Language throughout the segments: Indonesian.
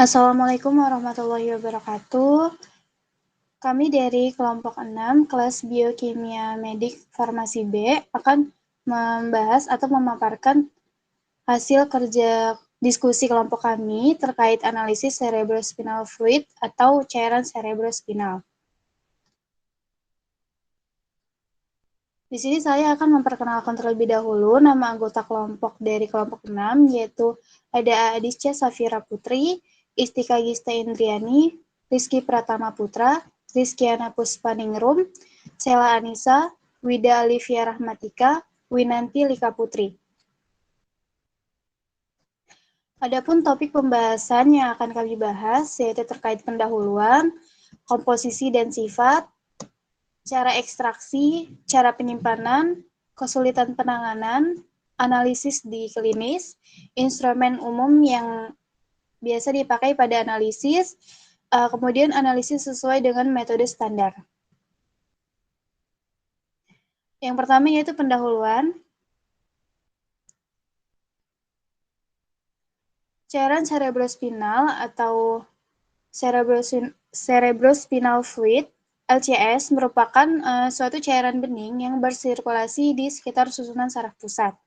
Assalamualaikum warahmatullahi wabarakatuh. Kami dari kelompok 6, kelas Biokimia Medik Farmasi B, akan membahas atau memaparkan hasil kerja diskusi kelompok kami terkait analisis cerebrospinal fluid atau cairan cerebrospinal. Di sini saya akan memperkenalkan terlebih dahulu nama anggota kelompok dari kelompok 6, yaitu ada Adisca Safira Putri, Istika Gista Indriani, Rizky Pratama Putra, Rizkyana Puspaningrum, Sela Anissa, Wida Alivia Rahmatika, Winanti Lika Putri. Adapun topik pembahasan yang akan kami bahas yaitu terkait pendahuluan, komposisi dan sifat, cara ekstraksi, cara penyimpanan, kesulitan penanganan, analisis di klinis, instrumen umum yang biasa dipakai pada analisis, kemudian analisis sesuai dengan metode standar. Yang pertama yaitu pendahuluan. Cairan cerebrospinal atau cerebrospinal fluid LCS merupakan suatu cairan bening yang bersirkulasi di sekitar susunan saraf pusat.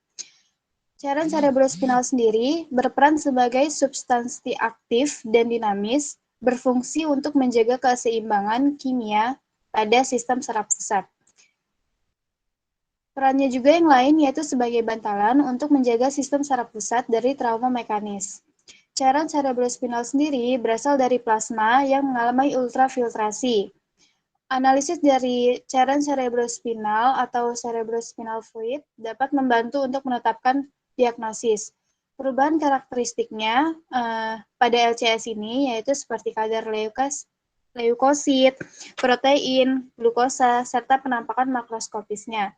Cairan cerebrospinal sendiri berperan sebagai substansi aktif dan dinamis, berfungsi untuk menjaga keseimbangan kimia pada sistem saraf pusat. Perannya juga yang lain yaitu sebagai bantalan untuk menjaga sistem saraf pusat dari trauma mekanis. Cairan cerebrospinal sendiri berasal dari plasma yang mengalami ultrafiltrasi. Analisis dari cairan cerebrospinal atau cerebrospinal fluid dapat membantu untuk menetapkan diagnosis. Perubahan karakteristiknya pada LCS ini yaitu seperti kadar leukosit, protein, glukosa, serta penampakan makroskopisnya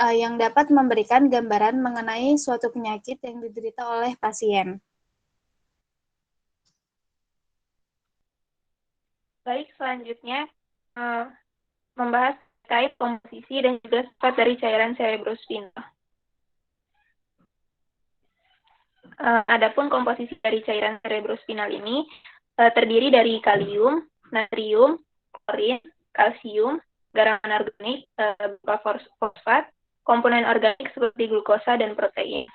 yang dapat memberikan gambaran mengenai suatu penyakit yang diderita oleh pasien. Baik, selanjutnya membahas terkait komposisi dan juga sifat dari cairan cerebrospinal. Adapun komposisi dari cairan cerebrospinal ini terdiri dari kalium, natrium, klorin, kalsium, garam anorganik, fosfat, komponen organik seperti glukosa dan protein.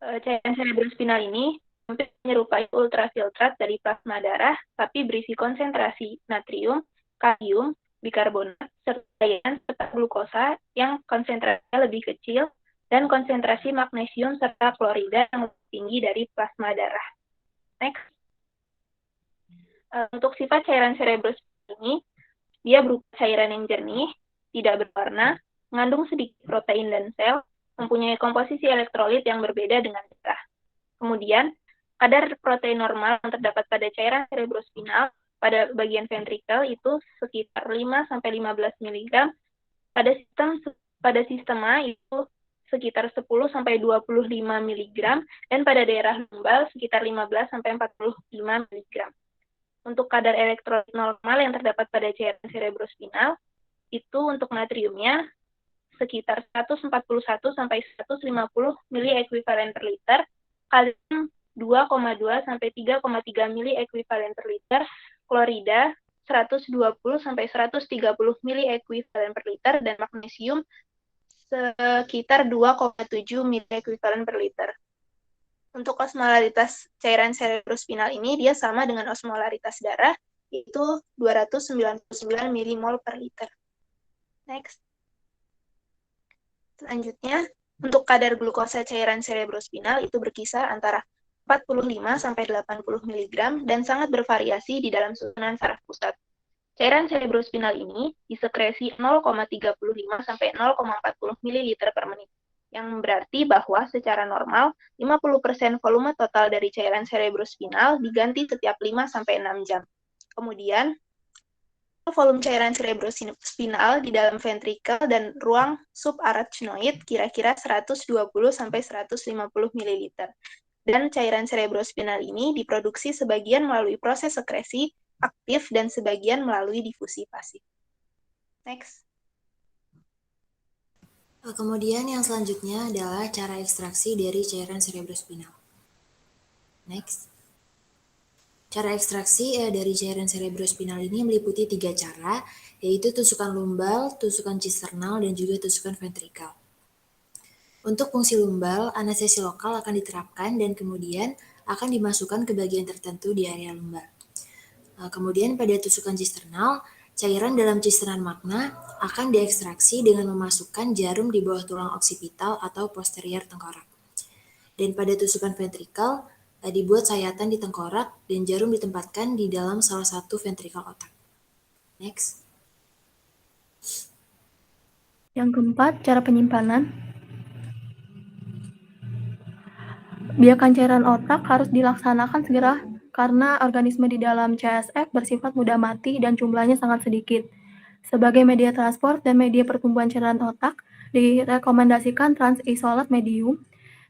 Cairan cerebrospinal ini hampir menyerupai ultrafiltrat dari plasma darah, tapi berisi konsentrasi natrium, kalium, bikarbonat, serta glukosa yang konsentrasinya lebih kecil, dan konsentrasi magnesium serta klorida yang lebih tinggi dari plasma darah. Next. Untuk sifat cairan cerebrospinal ini, dia berupa cairan yang jernih, tidak berwarna, mengandung sedikit protein dan sel, mempunyai komposisi elektrolit yang berbeda dengan darah. Kemudian, kadar protein normal yang terdapat pada cairan cerebrospinal pada bagian ventrikel itu sekitar 5-15 mg, pada sistema itu sekitar 10-25 mg, dan pada daerah lumbal sekitar 15-45 mg. Untuk kadar elektrolit normal yang terdapat pada cairan cerebrospinal, itu untuk natriumnya sekitar 141-150 mili ekuivalen per liter, kalium 2,2-3,3 mili ekuivalen per liter, klorida 120-130 mili ekuivalen per liter, dan magnesium sekitar 2,7 mili ekuivalen per liter. Untuk osmolaritas cairan cerebrospinal ini dia sama dengan osmolaritas darah, yaitu 299 milimol per liter. Next. Selanjutnya, untuk kadar glukosa cairan cerebrospinal itu berkisar antara 45-80 mg dan sangat bervariasi di dalam susunan saraf pusat. Cairan cerebrospinal ini disekresi 0,35-0,40 ml per menit, yang berarti bahwa secara normal 50% volume total dari cairan cerebrospinal diganti setiap 5-6 jam. Kemudian, volume cairan cerebrospinal di dalam ventrikel dan ruang subarachnoid kira-kira 120-150 ml. Dan cairan cerebrospinal ini diproduksi sebagian melalui proses sekresi aktif dan sebagian melalui difusi pasif. Next. Kemudian yang selanjutnya adalah cara ekstraksi dari cairan cerebrospinal. Next. Cara ekstraksi dari cairan cerebrospinal ini meliputi 3 cara, yaitu tusukan lumbal, tusukan cisternal, dan juga tusukan ventrikal. Untuk fungsi lumbal, anestesi lokal akan diterapkan dan kemudian akan dimasukkan ke bagian tertentu di area lumbal. Kemudian pada tusukan cisternal, cairan dalam cisternan magna akan diekstraksi dengan memasukkan jarum di bawah tulang oksipital atau posterior tengkorak. Dan pada tusukan ventrikal, dibuat sayatan di tengkorak dan jarum ditempatkan di dalam salah satu ventrikal otak. Next. Yang keempat, cara penyimpanan. Biarkan cairan otak harus dilaksanakan segera karena organisme di dalam CSF bersifat mudah mati dan jumlahnya sangat sedikit. Sebagai media transport dan media pertumbuhan cairan otak, direkomendasikan transisolat medium.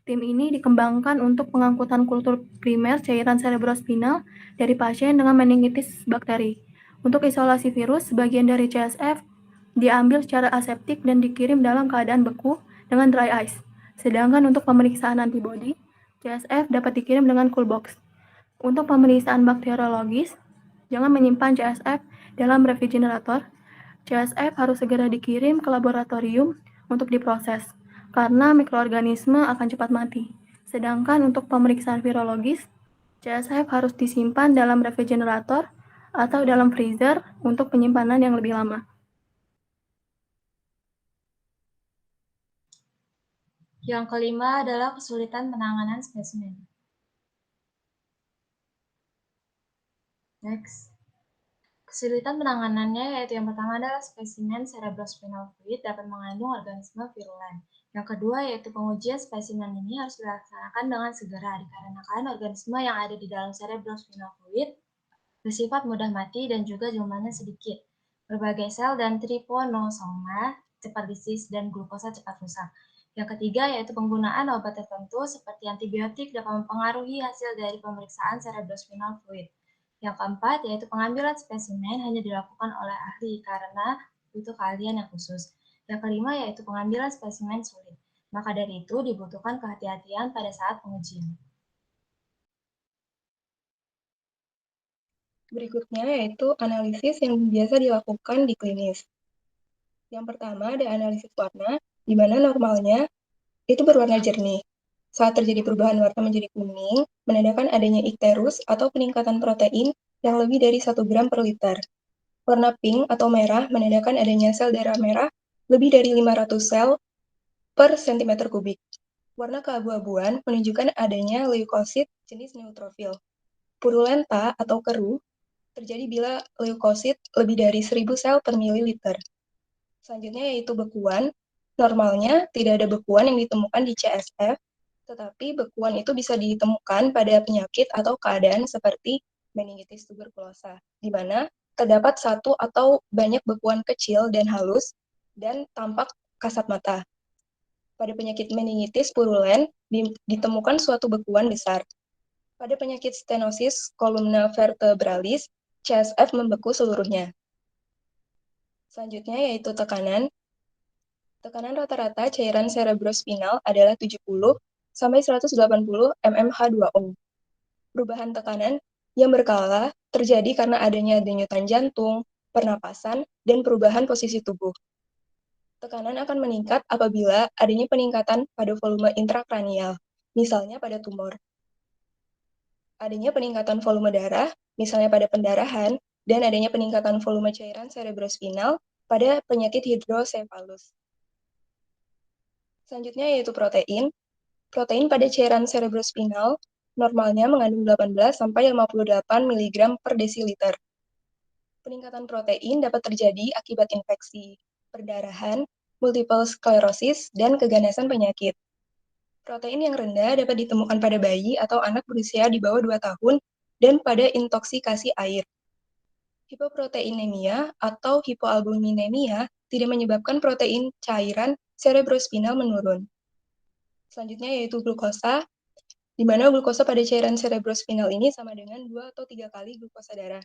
Tim ini dikembangkan untuk pengangkutan kultur primer cairan cerebrospinal dari pasien dengan meningitis bakteri. Untuk isolasi virus, sebagian dari CSF diambil secara aseptik dan dikirim dalam keadaan beku dengan dry ice. Sedangkan untuk pemeriksaan antibodi, CSF dapat dikirim dengan cool box. Untuk pemeriksaan bakteriologis, jangan menyimpan CSF dalam refrigerator. CSF harus segera dikirim ke laboratorium untuk diproses, karena mikroorganisme akan cepat mati. Sedangkan untuk pemeriksaan virologis, CSF harus disimpan dalam refrigerator atau dalam freezer untuk penyimpanan yang lebih lama. Yang kelima adalah kesulitan penanganan spesimen. Next. Kesulitan penanganannya yaitu yang pertama adalah spesimen cerebrospinal fluid dapat mengandung organisme virulen. Yang kedua yaitu pengujian spesimen ini harus dilaksanakan dengan segera dikarenakan organisme yang ada di dalam cerebrospinal fluid bersifat mudah mati dan juga jumlahnya sedikit. Berbagai sel dan triponosoma cepat lisis dan glukosa cepat rusak. Yang ketiga yaitu penggunaan obat tertentu seperti antibiotik dapat mempengaruhi hasil dari pemeriksaan cerebrospinal fluid. Yang keempat yaitu pengambilan spesimen hanya dilakukan oleh ahli karena butuh keahlian yang khusus. Yang kelima yaitu pengambilan spesimen sulit. Maka dari itu dibutuhkan kehati-hatian pada saat pengujian. Berikutnya yaitu analisis yang biasa dilakukan di klinis. Yang pertama ada analisis warna, di mana normalnya itu berwarna jernih. Saat terjadi perubahan warna menjadi kuning, menandakan adanya ikterus atau peningkatan protein yang lebih dari 1 gram per liter. Warna pink atau merah menandakan adanya sel darah merah lebih dari 500 sel per cm kubik. Warna keabu-abuan menunjukkan adanya leukosit jenis neutrofil. Purulenta atau keruh terjadi bila leukosit lebih dari 1000 sel per mililiter. Selanjutnya yaitu bekuan. Normalnya tidak ada bekuan yang ditemukan di CSF, tetapi bekuan itu bisa ditemukan pada penyakit atau keadaan seperti meningitis tuberkulosa, di mana terdapat satu atau banyak bekuan kecil dan halus dan tampak kasat mata. Pada penyakit meningitis purulen ditemukan suatu bekuan besar. Pada penyakit stenosis kolumna vertebralis, CSF membeku seluruhnya. Selanjutnya yaitu tekanan. Tekanan rata-rata cairan cerebrospinal adalah 70 sampai 180 mmHg2O. Perubahan tekanan yang berkala terjadi karena adanya denyutan jantung, pernapasan, dan perubahan posisi tubuh. Tekanan akan meningkat apabila adanya peningkatan pada volume intrakranial, misalnya pada tumor. Adanya peningkatan volume darah, misalnya pada pendarahan, dan adanya peningkatan volume cairan cerebrospinal pada penyakit hidrosefalus. Selanjutnya yaitu protein. Protein pada cairan cerebrospinal normalnya mengandung 18-58 mg per desiliter. Peningkatan protein dapat terjadi akibat infeksi, perdarahan, multiple sklerosis, dan keganasan penyakit. Protein yang rendah dapat ditemukan pada bayi atau anak berusia di bawah 2 tahun dan pada intoksikasi air. Hipoproteinemia atau hipoalbuminemia tidak menyebabkan protein cairan cerebrospinal menurun. Selanjutnya yaitu glukosa, di mana glukosa pada cairan cerebrospinal ini sama dengan 2 atau 3 kali glukosa darah.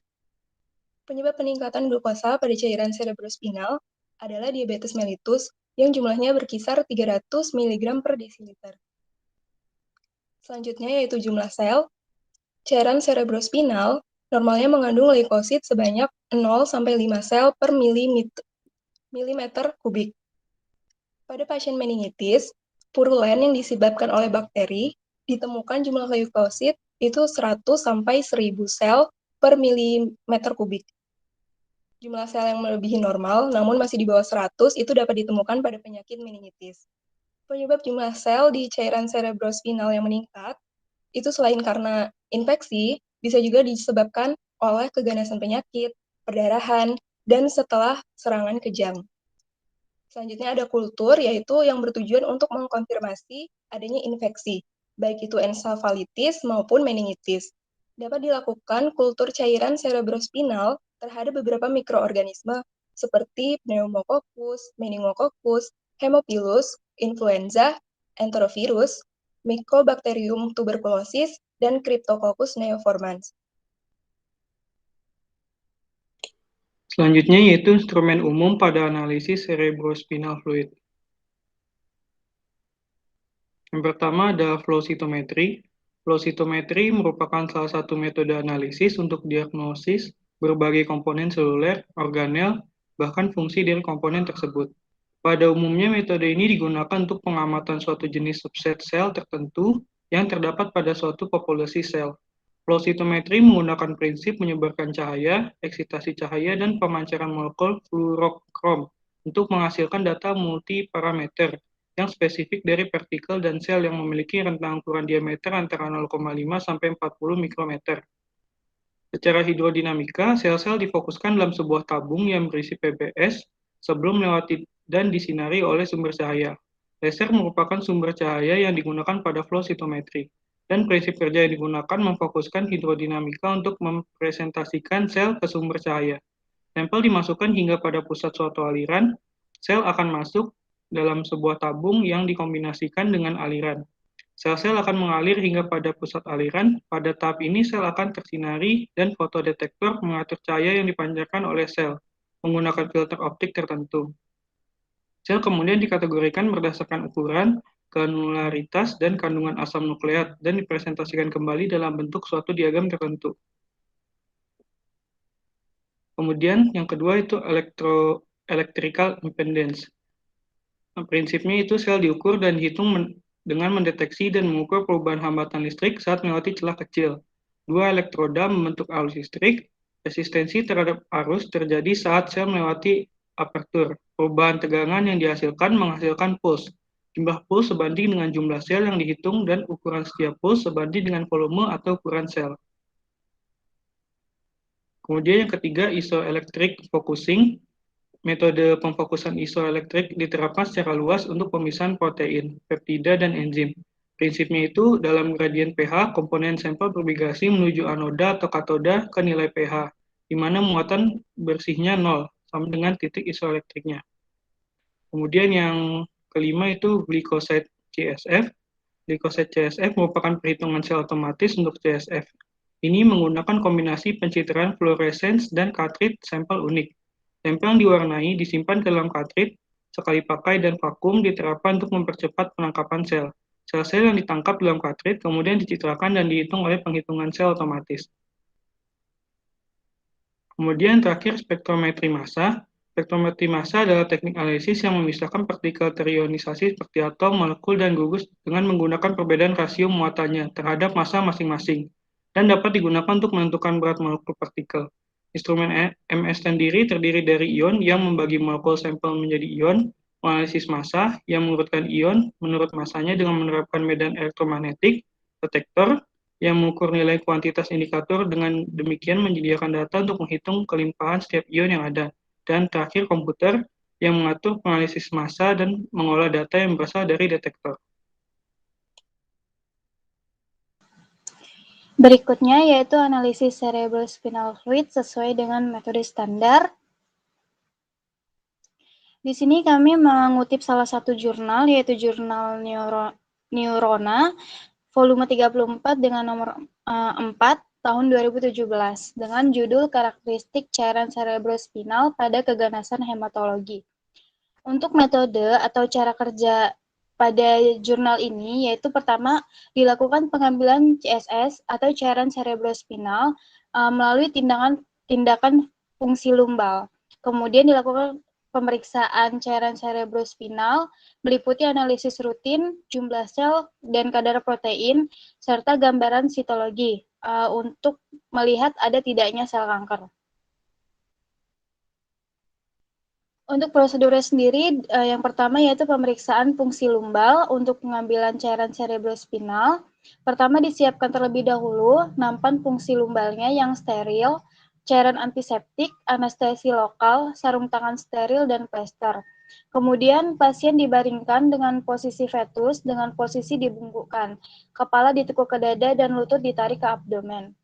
Penyebab peningkatan glukosa pada cairan cerebrospinal adalah diabetes mellitus yang jumlahnya berkisar 300 mg per desiliter. Selanjutnya yaitu jumlah sel. Cairan cerebrospinal Normalnya mengandung leukosit sebanyak 0 sampai 5 sel per milimeter kubik. Pada pasien meningitis, purulen yang disebabkan oleh bakteri, ditemukan jumlah leukosit itu 100 sampai 1000 sel per milimeter kubik. Jumlah sel yang melebihi normal, namun masih di bawah 100, itu dapat ditemukan pada penyakit meningitis. Penyebab jumlah sel di cairan cerebrospinal yang meningkat, itu selain karena infeksi, bisa juga disebabkan oleh keganasan penyakit, perdarahan, dan setelah serangan kejang. Selanjutnya ada kultur, yaitu yang bertujuan untuk mengkonfirmasi adanya infeksi, baik itu ensefalitis maupun meningitis. Dapat dilakukan kultur cairan cerebrospinal terhadap beberapa mikroorganisme seperti pneumococcus, meningococcus, Haemophilus, influenza, enterovirus, Mycobacterium tuberculosis, dan Cryptococcus neoformans. Selanjutnya yaitu instrumen umum pada analisis cerebrospinal fluid. Yang pertama ada flow cytometry. Flow cytometry merupakan salah satu metode analisis untuk diagnosis berbagai komponen seluler, organel, bahkan fungsi dari komponen tersebut. Pada umumnya metode ini digunakan untuk pengamatan suatu jenis subset sel tertentu yang terdapat pada suatu populasi sel. Flow cytometry menggunakan prinsip menyebarkan cahaya, eksitasi cahaya, dan pemancaran molekul fluorokrom untuk menghasilkan data multiparameter yang spesifik dari partikel dan sel yang memiliki rentang ukuran diameter antara 0,5 sampai 40 mikrometer. Secara hidrodinamika, sel-sel difokuskan dalam sebuah tabung yang berisi PBS sebelum melewati dan disinari oleh sumber cahaya. Laser merupakan sumber cahaya yang digunakan pada flow cytometry, dan prinsip kerja yang digunakan memfokuskan hidrodinamika untuk mempresentasikan sel ke sumber cahaya. Sampel dimasukkan hingga pada pusat suatu aliran, sel akan masuk dalam sebuah tabung yang dikombinasikan dengan aliran. Sel-sel akan mengalir hingga pada pusat aliran. Pada tahap ini, sel akan tersinari dan fotodetektor mengatur cahaya yang dipancarkan oleh sel menggunakan filter optik tertentu. Sel kemudian dikategorikan berdasarkan ukuran, granularitas, dan kandungan asam nukleat dan dipresentasikan kembali dalam bentuk suatu diagram tertentu. Kemudian yang kedua itu electrical impedance. Prinsipnya itu sel diukur dan dihitung dengan mendeteksi dan mengukur perubahan hambatan listrik saat melewati celah kecil. Dua elektroda membentuk arus listrik. Resistensi terhadap arus terjadi saat sel melewati apertur. Perubahan tegangan yang dihasilkan menghasilkan puls. Jumlah puls sebanding dengan jumlah sel yang dihitung dan ukuran setiap puls sebanding dengan volume atau ukuran sel. Kemudian yang ketiga, isoelectric focusing. Metode pemfokusan isoelektrik diterapkan secara luas untuk pemisahan protein, peptida, dan enzim. Prinsipnya itu, dalam gradien pH, komponen sampel bermigrasi menuju anoda atau katoda ke nilai pH, di mana muatan bersihnya 0, sama dengan titik isoelektriknya. Kemudian yang kelima itu glycoside CSF. Glycoside CSF merupakan perhitungan sel otomatis untuk CSF. Ini menggunakan kombinasi pencitraan fluorescence dan cartridge sampel unik. Sampel yang diwarnai disimpan ke dalam cartridge, sekali pakai dan vakum diterapkan untuk mempercepat penangkapan sel. Sel-sel yang ditangkap dalam cartridge kemudian dicitrakan dan dihitung oleh penghitungan sel otomatis. Kemudian terakhir spektrometri massa. Spektrometri massa adalah teknik analisis yang memisahkan partikel terionisasi seperti atom, molekul, dan gugus dengan menggunakan perbedaan rasio muatannya terhadap massa masing-masing, dan dapat digunakan untuk menentukan berat molekul partikel. Instrumen MS sendiri terdiri dari ion yang membagi molekul sampel menjadi ion, analisis massa yang mengurutkan ion menurut massanya dengan menerapkan medan elektromagnetik, detektor yang mengukur nilai kuantitas indikator, dengan demikian menyediakan data untuk menghitung kelimpahan setiap ion yang ada, dan terakhir komputer yang mengatur penganalisis massa dan mengolah data yang berasal dari detektor. Berikutnya yaitu analisis cerebrospinal fluid sesuai dengan metode standar. Di sini kami mengutip salah satu jurnal, yaitu jurnal Neurona, volume 34 dengan nomor 4 tahun 2017, dengan judul Karakteristik Cairan Cerebrospinal pada Keganasan Hematologi. Untuk metode atau cara kerja pada jurnal ini, yaitu pertama, dilakukan pengambilan CSS atau cairan cerebrospinal melalui tindakan fungsi lumbal. Kemudian dilakukan pemeriksaan cairan cerebrospinal meliputi analisis rutin, jumlah sel, dan kadar protein, serta gambaran sitologi untuk melihat ada tidaknya sel kanker. Untuk prosedurnya sendiri, yang pertama yaitu pemeriksaan fungsi lumbal untuk pengambilan cairan cerebrospinal. Pertama disiapkan terlebih dahulu nampan fungsi lumbalnya yang steril, cairan antiseptik, anestesi lokal, sarung tangan steril, dan plester. Kemudian pasien dibaringkan dengan posisi fetus dengan posisi dibungkukkan, kepala ditekuk ke dada dan lutut ditarik ke abdomen.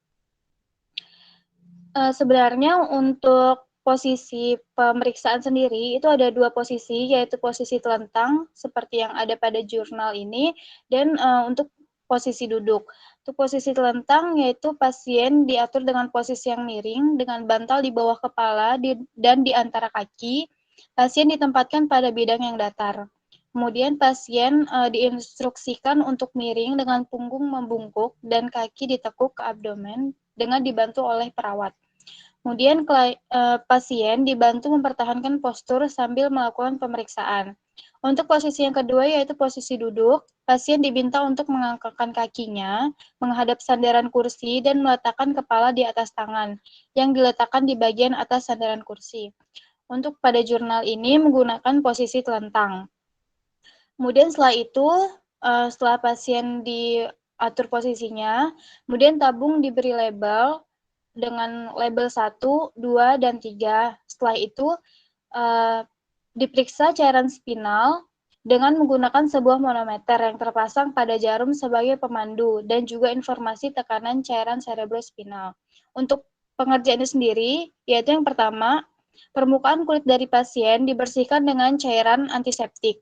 Sebenarnya untuk posisi pemeriksaan sendiri itu ada 2 posisi, yaitu posisi telentang seperti yang ada pada jurnal ini dan untuk posisi duduk. Untuk posisi telentang yaitu pasien diatur dengan posisi yang miring dengan bantal di bawah kepala dan di antara kaki. Pasien ditempatkan pada bidang yang datar. Kemudian pasien diinstruksikan untuk miring dengan punggung membungkuk dan kaki ditekuk ke abdomen dengan dibantu oleh perawat. Kemudian pasien dibantu mempertahankan postur sambil melakukan pemeriksaan. Untuk posisi yang kedua yaitu posisi duduk, pasien diminta untuk mengangkatkan kakinya, menghadap sandaran kursi dan meletakkan kepala di atas tangan yang diletakkan di bagian atas sandaran kursi. Untuk pada jurnal ini menggunakan posisi telentang. Kemudian setelah itu, setelah pasien diatur posisinya, kemudian tabung diberi label dengan label 1, 2, dan 3. Setelah itu, diperiksa cairan spinal dengan menggunakan sebuah manometer yang terpasang pada jarum sebagai pemandu dan juga informasi tekanan cairan cerebrospinal. Untuk pengerjaannya sendiri, yaitu yang pertama, permukaan kulit dari pasien dibersihkan dengan cairan antiseptik.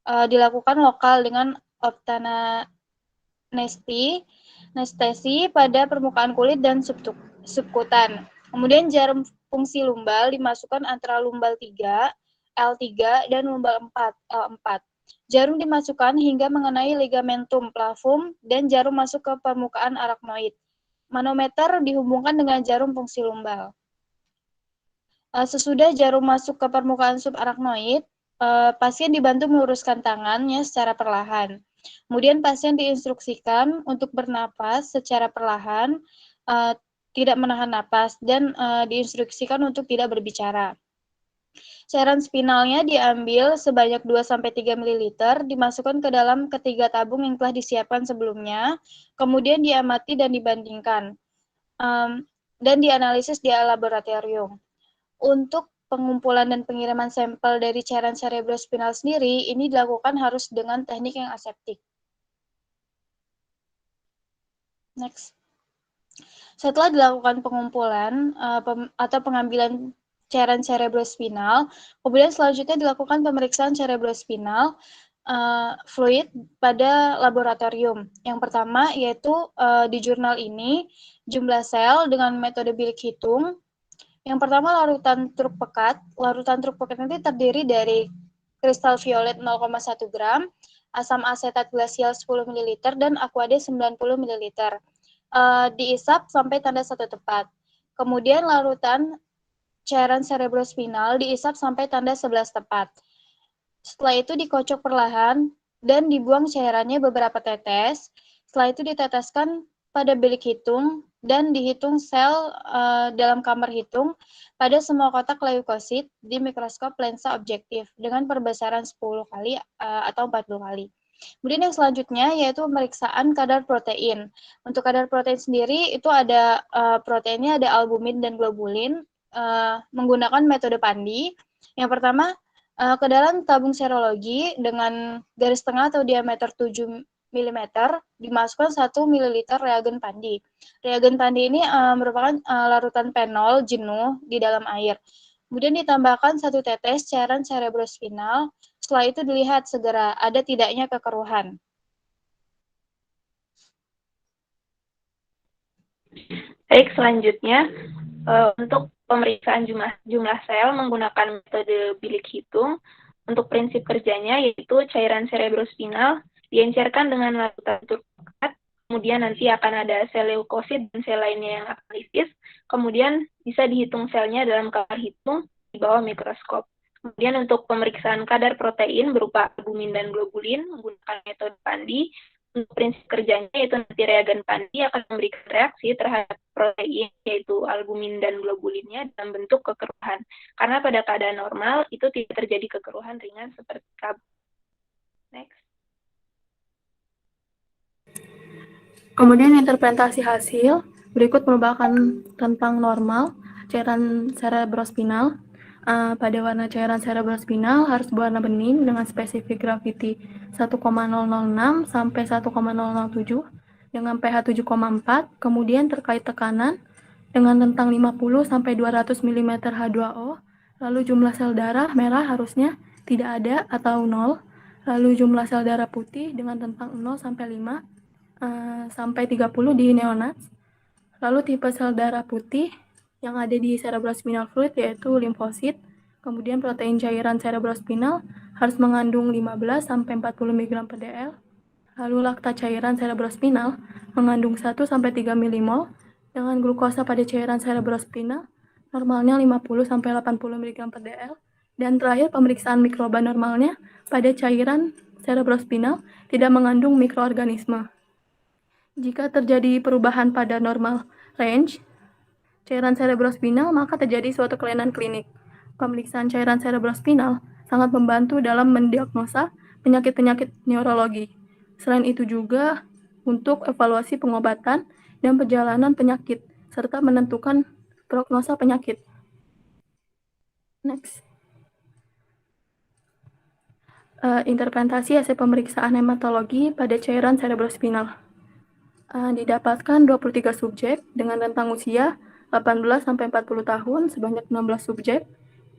Dilakukan lokal dengan optanestesi pada permukaan kulit dan subkutan. Kemudian jarum fungsi lumbal dimasukkan antara lumbal 3, L3, dan lumbal 4, L4. Jarum dimasukkan hingga mengenai ligamentum flavum dan jarum masuk ke permukaan araknoid. Manometer dihubungkan dengan jarum fungsi lumbal. Sesudah jarum masuk ke permukaan subarachnoid, pasien dibantu meluruskan tangannya secara perlahan. Kemudian pasien diinstruksikan untuk bernapas secara perlahan, tidak menahan napas, dan diinstruksikan untuk tidak berbicara. Cairan spinalnya diambil sebanyak 2-3 ml, dimasukkan ke dalam ketiga tabung yang telah disiapkan sebelumnya, kemudian diamati dan dibandingkan, dan dianalisis di laboratorium. Untuk pengumpulan dan pengiriman sampel dari cairan cerebrospinal sendiri, ini dilakukan harus dengan teknik yang aseptik. Next. Setelah dilakukan pengumpulan atau pengambilan cairan cerebrospinal, kemudian selanjutnya dilakukan pemeriksaan cerebrospinal fluid pada laboratorium. Yang pertama yaitu di jurnal ini, jumlah sel dengan metode bilik hitung. Yang pertama larutan truk pekat. Larutan truk pekat nanti terdiri dari kristal violet 0,1 gram, asam asetat glasial 10 ml, dan aquade 90 ml. Diisap sampai tanda 1 tepat. Kemudian larutan cairan cerebrospinal diisap sampai tanda 11 tepat. Setelah itu dikocok perlahan dan dibuang cairannya beberapa tetes. Setelah itu diteteskan pada bilik hitung dan dihitung sel dalam kamar hitung pada semua kotak leukosit di mikroskop lensa objektif dengan perbesaran 10 kali atau 40 kali. Kemudian yang selanjutnya yaitu pemeriksaan kadar protein. Untuk kadar protein sendiri itu ada proteinnya ada albumin dan globulin menggunakan metode Pandi. Yang pertama ke dalam tabung serologi dengan garis tengah atau diameter 7 mm dimasukkan 1 ml reagen Pandi. Reagen Pandi ini merupakan larutan penol jenuh di dalam air. Kemudian ditambahkan 1 tetes cairan cerebrospinal. Setelah itu dilihat segera ada tidaknya kekeruhan. Baik, selanjutnya untuk pemeriksaan jumlah sel menggunakan metode bilik hitung. Untuk prinsip kerjanya yaitu cairan cerebrospinal diencerkan dengan larutan truk pekat, kemudian nanti akan ada sel leukosit dan sel lainnya yang analisis. Kemudian bisa dihitung selnya dalam kamar hitung di bawah mikroskop. Kemudian untuk pemeriksaan kadar protein berupa albumin dan globulin menggunakan metode Pandi. Untuk prinsip kerjanya yaitu nanti reagen Pandi akan memberikan reaksi terhadap protein yaitu albumin dan globulinnya dalam bentuk kekeruhan. Karena pada keadaan normal itu tidak terjadi kekeruhan ringan seperti kabut. Next. Kemudian interpretasi hasil berikut merupakan tentang normal cairan cerebrospinal. Pada warna cairan cerebrospinal harus berwarna bening dengan spesifik graviti 1,006 sampai 1,007 dengan pH 7,4. Kemudian terkait tekanan dengan rentang 50 sampai 200 mm H2O. Lalu jumlah sel darah merah harusnya tidak ada atau 0. Lalu jumlah sel darah putih dengan rentang 0 sampai 5 sampai 30 di neonats. Lalu tipe sel darah putih yang ada di cerebrospinal fluid yaitu limfosit. Kemudian protein cairan cerebrospinal harus mengandung 15 sampai 40 mg per dl. Lalu laktat cairan cerebrospinal mengandung 1 sampai 3 milimol dengan glukosa pada cairan cerebrospinal normalnya 50 sampai 80 mg per dl. Dan terakhir pemeriksaan mikroba normalnya pada cairan cerebrospinal tidak mengandung mikroorganisme. Jika terjadi perubahan pada normal range cairan cerebrospinal, maka terjadi suatu kelainan klinik. Pemeriksaan cairan cerebrospinal sangat membantu dalam mendiagnosa penyakit-penyakit neurologi. Selain itu juga untuk evaluasi pengobatan dan perjalanan penyakit, serta menentukan prognosa penyakit. Next. Interpretasi hasil pemeriksaan hematologi pada cairan cerebrospinal. Didapatkan 23 subjek dengan rentang usia 18 sampai 40 tahun sebanyak 16 subjek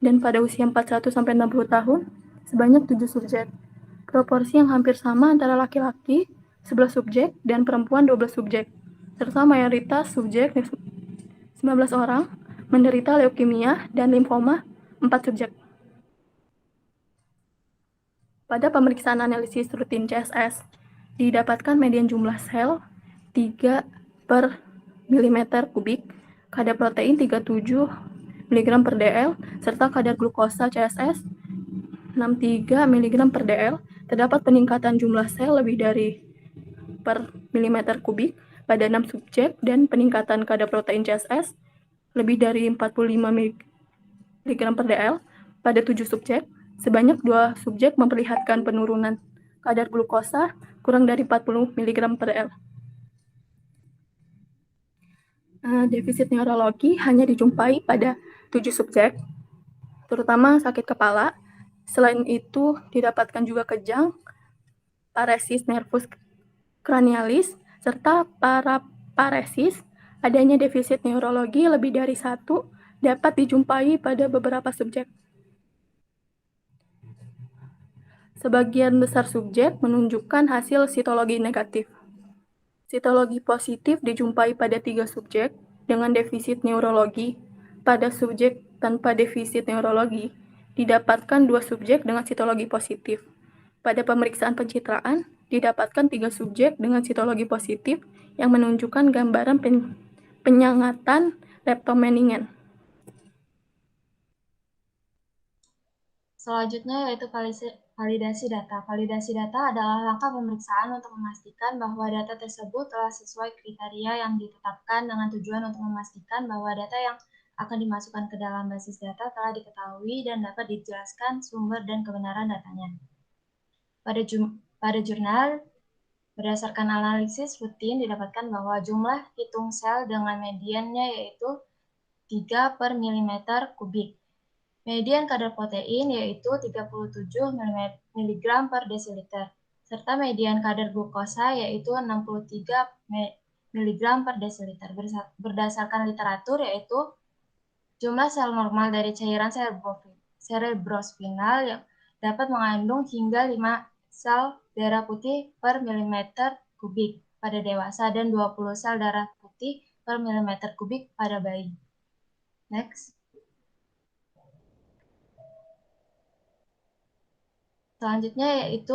dan pada usia 41 sampai 60 tahun sebanyak 7 subjek. Proporsi yang hampir sama antara laki-laki 11 subjek dan perempuan 12 subjek. Serta mayoritas subjek 19 orang menderita leukemia dan limfoma 4 subjek. Pada pemeriksaan analisis rutin CSS didapatkan median jumlah sel 3 per milimeter kubik, kadar protein 37 mg per dl, serta kadar glukosa CSS 63 mg per dl. Terdapat peningkatan jumlah sel lebih dari per milimeter kubik pada 6 subjek dan peningkatan kadar protein CSS lebih dari 45 mg per dl pada 7 subjek. Sebanyak 2 subjek memperlihatkan penurunan kadar glukosa kurang dari 40 mg per dl. Defisit neurologi hanya dijumpai pada 7 subjek, terutama sakit kepala. Selain itu, didapatkan juga kejang, paresis nervus cranialis, serta paraparesis. Adanya defisit neurologi lebih dari 1 dapat dijumpai pada beberapa subjek. Sebagian besar subjek menunjukkan hasil sitologi negatif. Sitologi positif dijumpai pada 3 subjek dengan defisit neurologi. Pada subjek tanpa defisit neurologi, didapatkan 2 subjek dengan sitologi positif. Pada pemeriksaan pencitraan, didapatkan 3 subjek dengan sitologi positif yang menunjukkan gambaran penyangatan leptomeningen. Selanjutnya yaitu validasi data. Validasi data adalah langkah pemeriksaan untuk memastikan bahwa data tersebut telah sesuai kriteria yang ditetapkan dengan tujuan untuk memastikan bahwa data yang akan dimasukkan ke dalam basis data telah diketahui dan dapat dijelaskan sumber dan kebenaran datanya. Pada jurnal, berdasarkan analisis rutin didapatkan bahwa jumlah hitung sel dengan mediannya yaitu 3 per milimeter kubik. Median kadar protein yaitu 37 mg per desiliter, serta median kadar glukosa yaitu 63 mg per desiliter. Berdasarkan literatur yaitu jumlah sel normal dari cairan cerebrospinal yang dapat mengandung hingga 5 sel darah putih per milimeter kubik pada dewasa dan 20 sel darah putih per milimeter kubik pada bayi. Next. Selanjutnya yaitu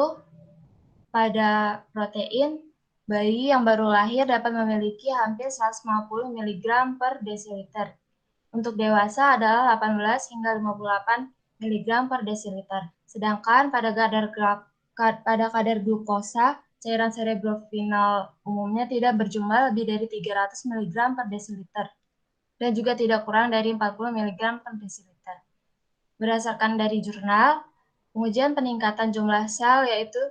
pada protein Bayi yang baru lahir dapat memiliki hampir 150 mg per desiliter. Untuk dewasa adalah 18 hingga 58 mg per desiliter. Sedangkan pada kadar glukosa, cairan cerebrospinal umumnya tidak berjumlah lebih dari 300 mg per desiliter dan juga tidak kurang dari 40 mg per desiliter. Berdasarkan dari jurnal, pengujian peningkatan jumlah sel yaitu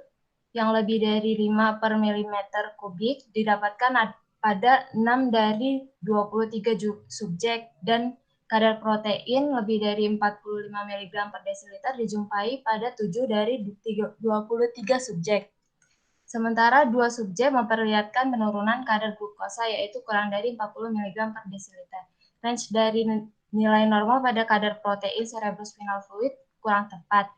yang lebih dari 5 per milimeter kubik didapatkan pada 6 dari 23 subjek dan kadar protein lebih dari 45 mg per desiliter dijumpai pada 7 dari 23 subjek. Sementara 2 subjek memperlihatkan penurunan kadar glukosa yaitu kurang dari 40 mg per desiliter. Range dari nilai normal pada kadar protein cerebrospinal fluid kurang tepat,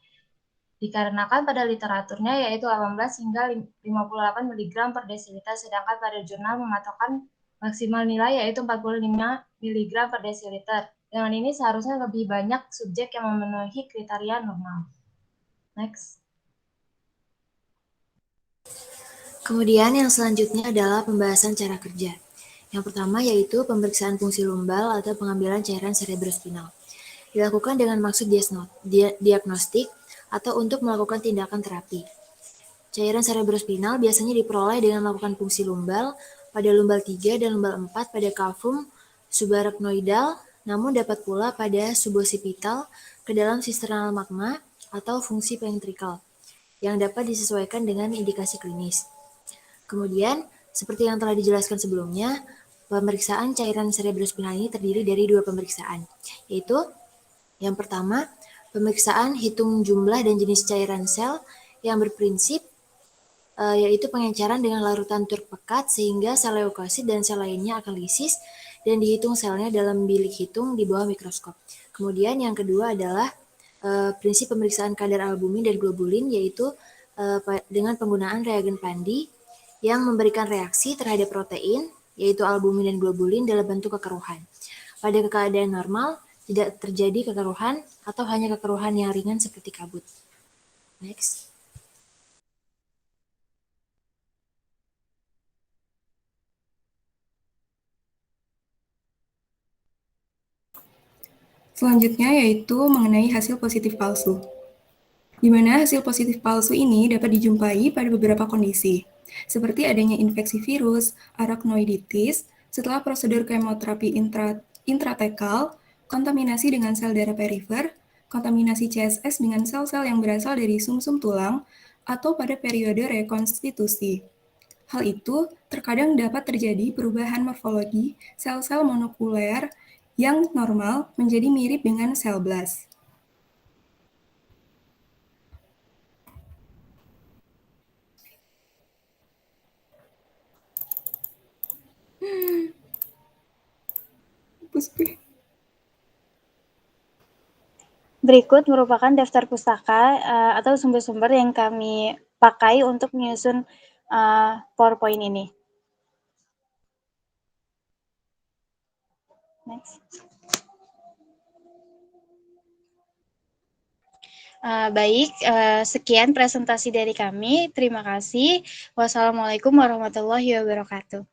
dikarenakan pada literaturnya yaitu 18 hingga 58 mg per desiliter, sedangkan pada jurnal mematokkan maksimal nilai yaitu 45 mg per desiliter. Dengan ini seharusnya lebih banyak subjek yang memenuhi kriteria normal. Next. Kemudian yang selanjutnya adalah pembahasan cara kerja. Yang pertama yaitu pemeriksaan fungsi lumbal atau pengambilan cairan cerebrospinal. Dilakukan dengan maksud diagnostik atau untuk melakukan tindakan terapi. Cairan cerebrospinal biasanya diperoleh dengan melakukan fungsi lumbal pada lumbal 3 dan lumbal 4 pada kalvum subarachnoidal, namun dapat pula pada suboccipital ke dalam sisternal magma atau fungsi ventrikal, yang dapat disesuaikan dengan indikasi klinis. Kemudian, seperti yang telah dijelaskan sebelumnya, pemeriksaan cairan cerebrospinal ini terdiri dari 2 pemeriksaan, yaitu yang pertama, pemeriksaan hitung jumlah dan jenis cairan sel yang berprinsip yaitu pengenceran dengan larutan turk pekat sehingga sel leukosit dan sel lainnya akan lisis dan dihitung selnya dalam bilik hitung di bawah mikroskop. Kemudian yang kedua adalah prinsip pemeriksaan kadar albumin dan globulin yaitu dengan penggunaan reagen Pandi yang memberikan reaksi terhadap protein yaitu albumin dan globulin dalam bentuk kekeruhan. Pada keadaan normal tidak terjadi kekeruhan atau hanya kekeruhan yang ringan seperti kabut. Next. Selanjutnya yaitu mengenai hasil positif palsu. Di mana hasil positif palsu ini dapat dijumpai pada beberapa kondisi, seperti adanya infeksi virus, arachnoiditis, setelah prosedur kemoterapi intratekal, kontaminasi dengan sel darah perifer, kontaminasi CSS dengan sel-sel yang berasal dari sumsum tulang, atau pada periode rekonstitusi. Hal itu terkadang dapat terjadi perubahan morfologi sel-sel monokuler yang normal menjadi mirip dengan sel blast. Berikut merupakan daftar pustaka atau sumber-sumber yang kami pakai untuk menyusun PowerPoint ini. Next. Baik, sekian presentasi dari kami. Terima kasih. Wassalamualaikum warahmatullahi wabarakatuh.